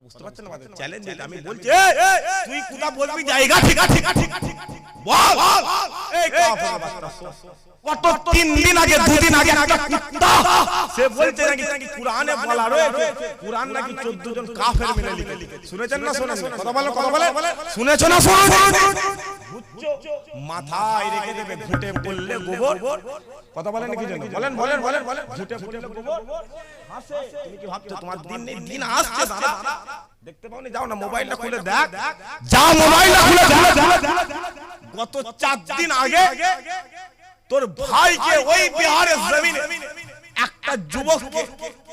বুঝতে পারছেন না আমাদের চ্যালেঞ্জ এটা আমি বলছি তুই কোথা বলবি জায়গা ঠিক আছে বল এই কাফের বাচ্চা কত 3 দিন আগে 2 দিন আগে একটা কুত্তা সে বলছে নাকি কুরআনে বলা রয়েছে কুরআন নাকি 14 জন কাফের মিলে লিখেছে শুনেছেন না শুনেন কথা বলে শুনেছো না শুনুন বুঝছো মাথায় রেখে দেবে ঘুটে পড়লে গোবর কথা বলেন কি জন্য বলেন ঘুটে পড়লে গোবর হাসে তুমি কি ভাবছো তোমার দিন আসছে দাদা দেখতে পাওনি যাও না মোবাইলটা খুলে দেখ যাও মোবাইলটা খুলে দেখ গত 4 দিন আগে তোর ভাইকে ওই বিহারের জমিনে একটা যুবককে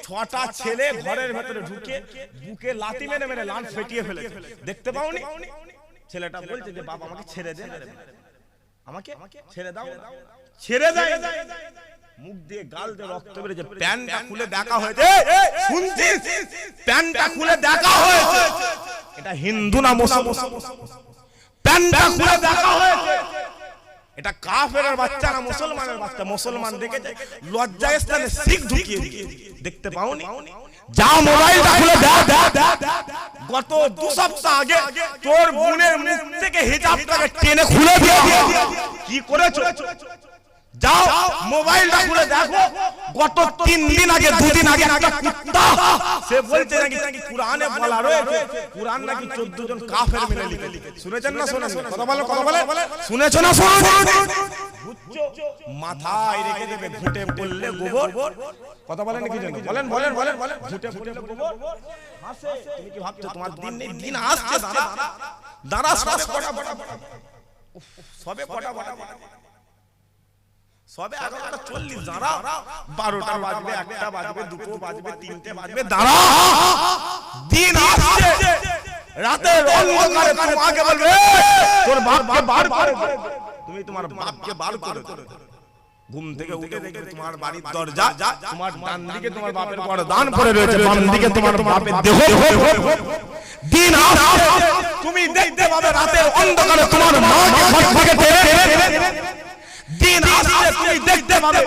6টা ছেলে ঘরের ভিতরে ঢুকে বুকে লাথি মেরে লান ফেটিয়ে ফেলেছে দেখতে পাওনি ছেলেটা বলছে যে বাবা আমাকে ছেড়ে দে আমাকে ছেড়ে দাও ছেড়ে দেয় মুখ দিয়ে গাল দিয়ে রক্ত বেরিয়েছে প্যান্টটা খুলে দেখা হয়েছে শুনছিস প্যান্টটা খুলে দেখা হয়েছে এটা হিন্দু না মুসলমান প্যান্টটা খুলে দেখা হয়েছে এটা কাফেরের বাচ্চা না মুসলমানের বাচ্চা মুসলমান দেখেছে লজ্জায় স্থানে শিখ ঢুকিয়ে দেখতে পাওনি যাও মোবাইলটা খুলে দেখ গত 2 সপ্তাহ আগে তোর বোনের মুখ থেকে হিজাবটাকে টেনে খুলে দিয়ে কি করেছো যাও মোবাইলটা খুলে দেখো গত 3 দিন আগে 2 দিন আগে একটা কুত্তা সে বলছে নাকি কুরআনে বলা রয়েছে কুরআন নাকি 14 জন কাফের মিলে লিখেছে শুনেছেন না শুনেন কথা বলে শুনেছো না শুনুন বুঝছো মাথায় রেখে দেবে ঘুটে পড়লে গোবর কথা বলেন কি জন্য বলেন ঘুটে পড়লে গোবর হাসে তুমি কি ভাবছো তোমার দিন আসছে দাদা সবে কটা সবে 11:40 দাঁড়া 12টা বাজবে 1টা বাজবে 2টো বাজবে 3টে বাজবে দাঁড়া দিন আসছে রাতের অন্ধকারে তোমাকে বলবে তোর বাপকে বার করে তুমি তোমার বাপকে বার করে ঘুম থেকে উঠে দেখবে তোমার বাড়ির দরজা তোমার ডান দিকে তোমার বাপের বরদান পড়ে রয়েছে বাম দিকে তোমার বাপের দেহ দিন আসছে তুমি দেখতে পাবে রাতের অন্ধকারে তোমার মাকে ঘর থেকে টেনে দিন আসছে তুমি দেখতে পাবে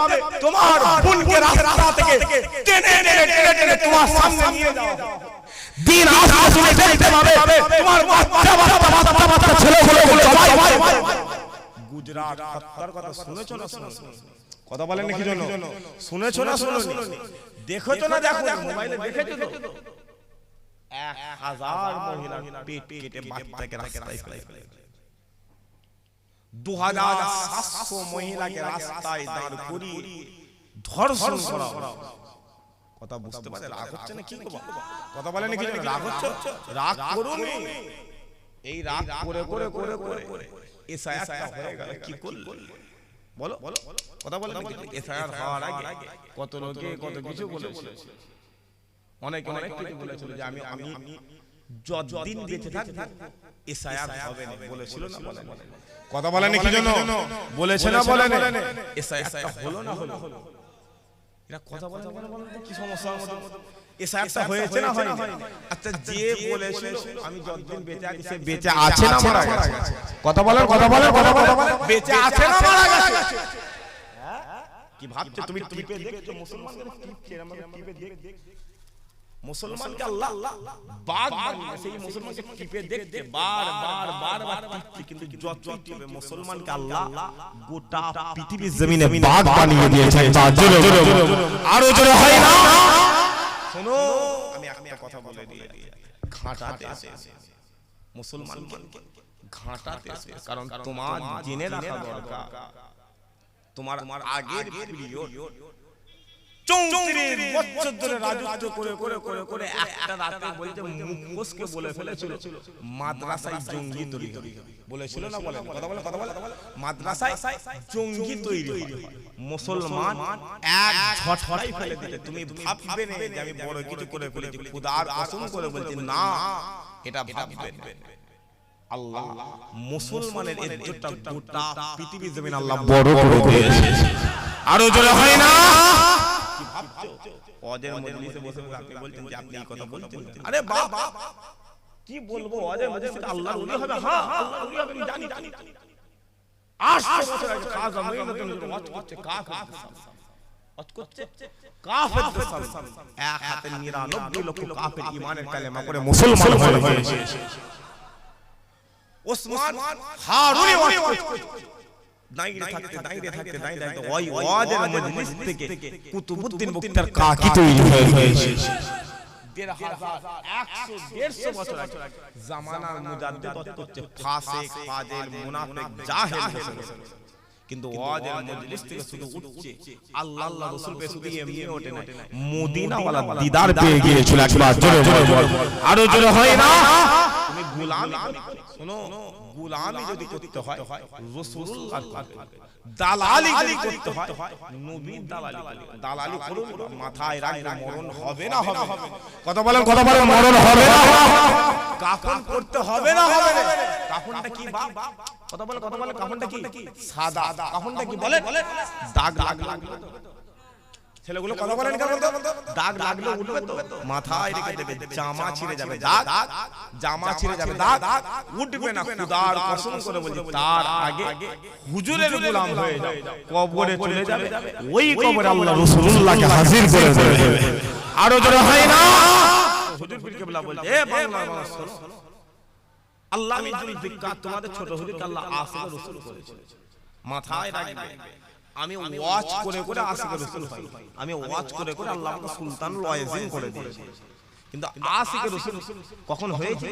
তোমার বোনকে রাস্তা থেকে টেনে তোমার সামনে নিয়ে যাও দিন আসছে তুমি দেখতে পাবে তোমার বাচ্চা ছেলেগুলো সবাই গুজরাট হত্যার কথা শুনেছো না কথা বলেন কি জন্য শুনেছো না শুনুনি দেখেছো না দেখো মোবাইলে দেখেছো তো 1000 মহিলা পেট কেটে বাচ্চাকে রাস্তায় ফেলে 2700 মহিলাকে রাস্তায় দাঁড় করিয়ে ধর্ষণ করা কথা বুঝতে পারছেন রাগ হচ্ছে না কি কথা বলেন কি রাগ হচ্ছে রাগ করুন এই রাগ করে এসআইআর হয়ে গেল কি করল বলো কথা বলেন এসআইআর হওয়ার আগে কত লোকে কত কিছু বলেছিল অনেক কিছু বলেছিল যে আমি যতদিন বেঁচে থাকব এসআইআর হবে না বলেছিল না বলেন কথা বলেন কি জন্য বলেছে না বলেন এসআইআরটা হলো না হলো এরা কথা বলেন কি সমস্যা এসআইআরটা হয়েছে না হয়নি আচ্ছা যে বলেছিল আমি যতদিন বেঁচে আছি সে বেঁচে আছে না মারা গেছে কথা বলেন বেঁচে আছে না মারা গেছে কি ভাবছো তুমি টিপে দেখছো মুসলমানদের টিপছে আমরা টিপে দেখ মুসলমানকে আল্লাহ বাঘ বানিয়ে সেই মুসলমানকে টিপে দেখতে বার টিপছে কিন্তু যতই টিপে মুসলমানকে আল্লাহ গোটা পৃথিবীর জমিনে বাঘ বানিয়ে দিয়েছে আরো জোরে হয় না শোনো আমি একটা কথা বলে দিই ঘাটাতে এসে মুসলমানকে ঘাটাতে এসে কারণ তোমার জেনে রাখা দরকার তোমার আগের পিরিয়ড 34 বছর ধরে রাজত্ব করে একটা রাতে বলতে মুখোশকে বলে ফেলেছিল মাদ্রাসায় জঙ্গি তৈরি হবে বলেছিল না বলে কথা বলে মাদ্রাসায় জঙ্গি তৈরি হবে মুসলমান এক ঝটকায় ফেলে দিতে তুমি ভাববে না যে আমি বড় কিছু করে ফেলেছি খোদার কসম করে বলছি না এটা ভাববে আল্লাহ মুসলমানের ইজ্জতটা গোটা পৃথিবীর জমিন আল্লাহ বড় করে দিয়েছে আরো জোরে হয় না কি ভাবছো ওদের মজলিসে বসে আপনি বলছেন যে আপনি এই কথা বলছেন আরে বাবা কি বলবো ওদের মজলিসে আল্লাহর ওলি হবে হ্যাঁ আল্লাহর ওলি হবে আমি জানি 800 বছর আগে কাজ আমি নতুন ওয়াজ করতে কাজ হজ করছে কাফেরদের সামনে এক হাতে 99 লক্ষ কাফের ঈমানের কালেমা করে মুসলমান হয়েছে। ওসমান হারুনি হজ করছে, দাঁড়িয়ে থাকতে ওই ওয়াজের মজলিস থেকে কুতুবউদ্দিন বক্তার কাকি তৈরি হয়েছে। 150 বছর আগে জামানার মুজাদ্দিদ হচ্ছে ফাসিক, ফাজিল, মুনাফিক, জাহেল হয়েছে, কিন্তু ওয়াজের মজলিস থেকে শুধু উঠছে আল্লাহ আল্লাহ রাসূল পেয়ে শুধু এমনি ওঠে না, মদিনা ওয়ালা দিদার পেয়ে গিয়েছিল। একবার জোরে বল, আরো জোরে হয় না? তুমি গোলামি শোনো, গোলামি যদি করতে হয় রাসূলুল্লাহ দালালি যদি করতে হয় নবীর দালালি করুন, মাথায় রাখলে মরণ হবে না হবে? কথা বলেন মরণ হবে না? কাফন করতে হবে না হবে? কাফনটা কি বাপ? কথা বলে কাফনটা কি? সাদা। কাফনটা কি বলে? দাগ লাগবে ছেলেগুলো কথা বলেন কেন? দাগ লাগলে উঠবে তো, মাথায় রেখে দেবে, জামা ছিঁড়ে যাবে দাগ, জামা ছিঁড়ে যাবে দাগ, উঠবে না। খোদার কসম করে বলি, তার আগে হুজুরের গোলাম হয়ে যাও, কবরে চলে যাবে, ওই কবরে আল্লাহ রাসূলুল্লাহকে হাজির করে দেবে। আরো জোরে হয় না? হুজুর পীর কেবলা বলছে, এ বাংলার মানুষ শোনো, আল্লাহ মিজুল ফিকাত তোমাদের ছোট হুজুরকে আল্লাহ আশিক রাসূল করেছে। মাথায় রাখবে, আমি ওয়াচ করে আশিক রাসূল হই, আমি ওয়াচ করে আল্লাহ আমাকে সুলতানুল ওয়াইজিন করে দিয়েছে। কিন্তু আশিক রাসূল কখন হয়েছে?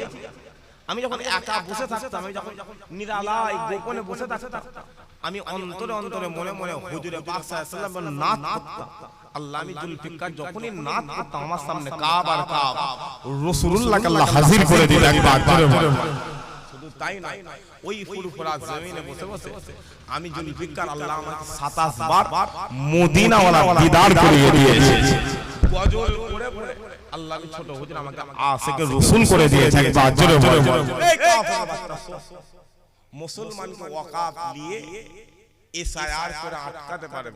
আমি যখন একা বসে থাকতাম, আমি যখন নিরালায় গোপনে বসে থাকতাম, আমি অন্তরে মনে হুজুরে পাক সাল্লাল্লাহু আলাইহি ওয়াসাল্লাম নাত করতাম। আল্লাহ মিজুল ফিকাত যখনই নাত করতাম, আমার সামনে কাব আর কাব রাসূলুল্লাহকে আল্লাহ হাজির করে দিলেন। একবার জোরে বল। শুধু তাই না, ওই ফুরফুরা জমিনে বসে আমি জুলফিকার আল্লাহ আমাকে 27 বার মদিনা ওয়ালা দিদার করিয়ে দিয়েছে। গজল পড়ে আল্লাহ ছোট হুজুর আমাকে আশিক রাসূল করে দিয়েছে। একবার জোরে বল। এই কাফের বাচ্চা মুসলমানকে ওয়াকাফ দিয়ে এসআইআর করে আটকাতে পারে,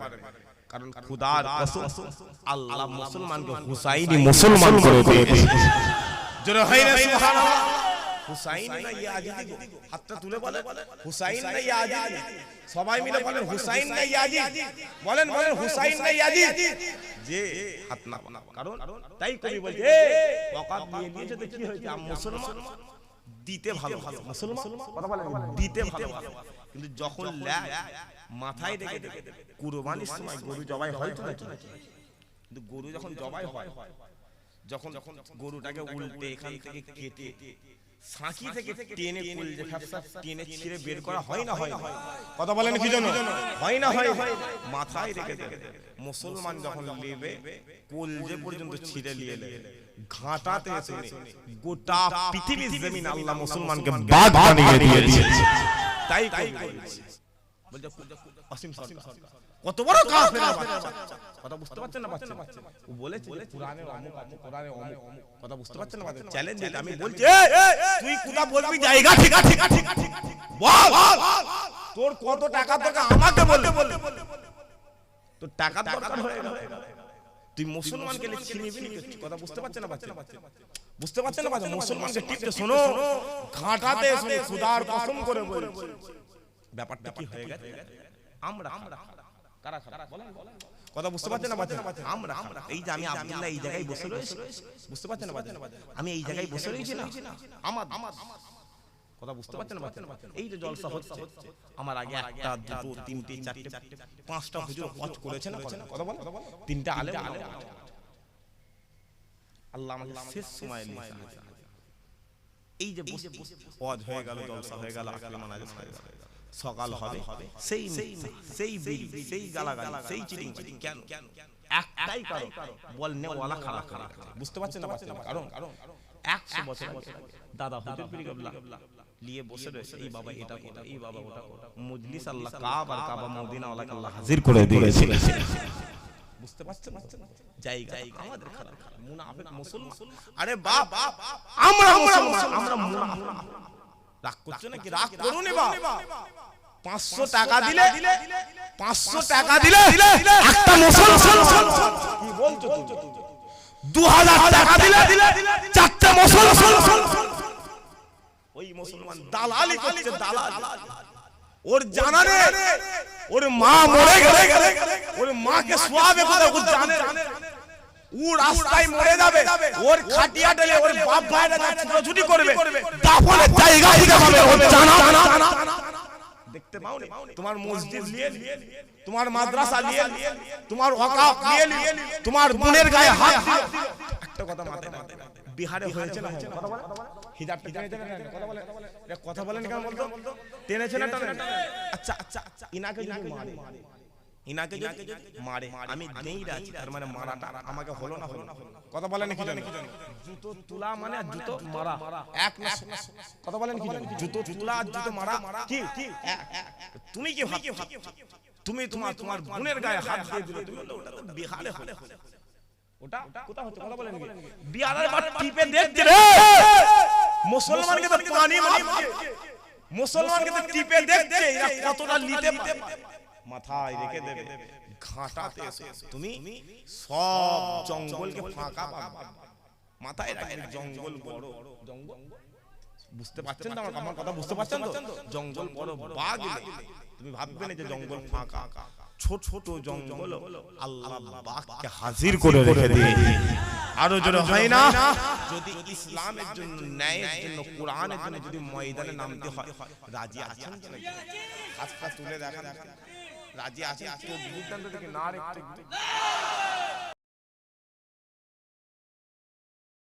কারণ খোদার কসম আল্লাহ মুসলমানকে হুসাইনি মুসলমান করে দিয়েছে। জোরে হয় না সুবহানাল্লাহ? হুসাইন না ইয়াজিদ, হাতটা তুলে বলেন হুসাইন না ইয়াজিদ, সবাই মিলে বলেন হুসাইন না ইয়াজিদ, বলেন হুসাইন না ইয়াজিদ, যে হাত না বানা। কারণ তাই কবি বলছে, ওয়াকাফ নিয়ে নিয়েছে তো কি হয়েছে? আম মুসলমান দিতে ভালো, মুসলমান কথা বলেন দিতে ভালো, কিন্তু যখন মাথায় রেখে কুরবানির সময় গরু জবাই হয় তো, কিন্তু গরু যখন জবাই হয়, যখন গরুটাকে উল্টে এখান থেকে কেটে সাঁকি থেকে টেনে কলজে ফ্যাপসা টেনে ছিঁড়ে বের করা হয় না? হয় কথা বলেন কি জন্য হয় না? হয় মাথায় রেখে দেবে। মুসলমান যখন নেবে কলজে পর্যন্ত ছিঁড়ে নিয়ে ঘাটাতে এসে গোটা পৃথিবীর জমিন আল্লাহ মুসলমানকে বাদ বানিয়ে দিয়েছে। তাই বলছে অসীম সরকার কত বড় কাফের বাচ্চা, কথা বুঝতে পারছেন না? ও বলেছে কুরআনে অমুক আছে, কুরআনে অমুক, কথা বুঝতে পারছেন না? চ্যালেঞ্জ দিতে আমি বলছি, তুই কোথা বলবি জায়গা ঠিক বল, তোর কত টাকা দরকার আমাকে বল, তোর টাকা দরকার হয়ে গেল, তুই মুসলমানকে ছিনিবি না? কথা বুঝতে পারছেন না? বুঝতে পারছেন না? মুসলমানকে টিপতে শোনো, ঘাটাতে শুনে খোদার কসম করে বলছি, ব্যাপারটা কি হয়ে গেছে? আমরা কারা বলেন, কথা বুঝতে পারছেন না? আমরা এই যে আমি আব্দুল্লাহ এই জায়গায় বসে রয়েছি, বুঝতে পারছেন না? আমি এই জায়গায় বসে রয়েছি না, আমার কথা বুঝতে পারছেন না? এই যে জলসা হচ্ছে, আমার আগে একটা দুটো তিনটে চারটে পাঁচটা হুজুর ওয়াজ করেছে না? কথা বল, তিনটা আলেম আল্লাহ আমাকে শেষ সময় নিয়েছে। এই যে ওয়াজ হয়ে গেল, জলসা হয়ে গেল, আকলে মানাজাত হয়ে গেল, সকাল হবে সেই বিড়ি, সেই গালাগালি, সেই চিটিং, কেন? একটাই কারণ, বলনে ওয়ালা খারাপ। বুঝতে পারছেন না? কারণ 100 বছর দাদা হুজুর পীর কেবলা নিয়ে বসে রয়েছে, এই বাবা এটা কথা, এই বাবা ওটা কথা, মজলিস আল্লাহ কাবা আর কাবা মদিনা ওয়ালাকে আল্লাহ হাজির করে দিয়েছে। বুঝতে পারছেন? জায়গা আমাদের খারাপ, মুনাফিক মুসলমান। আরে বাপ, আমরা মুসলমান, আমরা মুনাফিক। রাগ করছো নাকি? রাগ করুনি বাপ। 500 টাকা দিলে একটা মুসলমান, কি বলছো তুমি? 2000 টাকা দিলে চারটা মুসলমান। ওই মুসলমান দালালি করছে, দালাল ওর জানা নেই ওর মা মরে গেলে ওর মাকে শোয়াবে কোথায় ও জানে ও রাস্তায় মরে যাবে ওর খাটিয়া ঢেলে ওর বাপ ভাইরা ছুটোছুটি করবে দাফনের জায়গা দিতে হবে ওর জানা দেখতে পাও তোমার মসজিদ নিয়ে তোমার মাদ্রাসা নিয়ে তোমার ওয়াকাফ নিয়ে তোমার বোনের গায়ে হাত দিয়ে একটা কথা মাথায় রাখবে বিহারে হয়েছে না কথা বলে হিজাবটা টেনেছে না কথা বলে কথা বলেন কেন বলতো টেনেছে না আচ্ছা আচ্ছা আচ্ছা ইনাকে যদি মারে ইনাকে যদি মারে আমি নেই রাজি তার মানে মারাটা আমাকে হলো না কথা বলেন কি জানেন জুতো তুলা মানে জুতো মারা এক না কথা বলেন কি জানেন জুতো তুলা জুতো মারা কি তুমি কি ভাব তুমি তোমার বোনের গায়ে হাত দিয়ে দিলে তুমি ওটা তো বিহারে হলো ওটা কোথা হচ্ছে কথা বলেন কি বিহারের বাট টিপে দেখছে রে মুসলমানকে তো পানি মারছে মুসলমানকে তো টিপে দেখছে এরা কতটা নিতে পারে মাথায় রেখে দেবে ঘাটাতে তুমি সব জঙ্গলকে ফাঁকা পাবে মাথায় রাখবে জঙ্গল বড় জঙ্গল বুঝতে পারছেন তো আমার কথা বুঝতে পারছেন তো জঙ্গল বড় বাঘ তুমি ভাববে না যে জঙ্গল ফাঁকা ছোট ছোট জঙ্গল আল্লাহ বাঘকে হাজির করে রেখে দিয়ে আরো জোরে হয় না যদি ইসলামের জন্য ন্যায়ের জন্য কোরআনের জন্য যদি ময়দানে নামতে হয় রাজি আছেন হাত পা তুলে দেখান রাজি আছে তো বুঝতেন তো না রে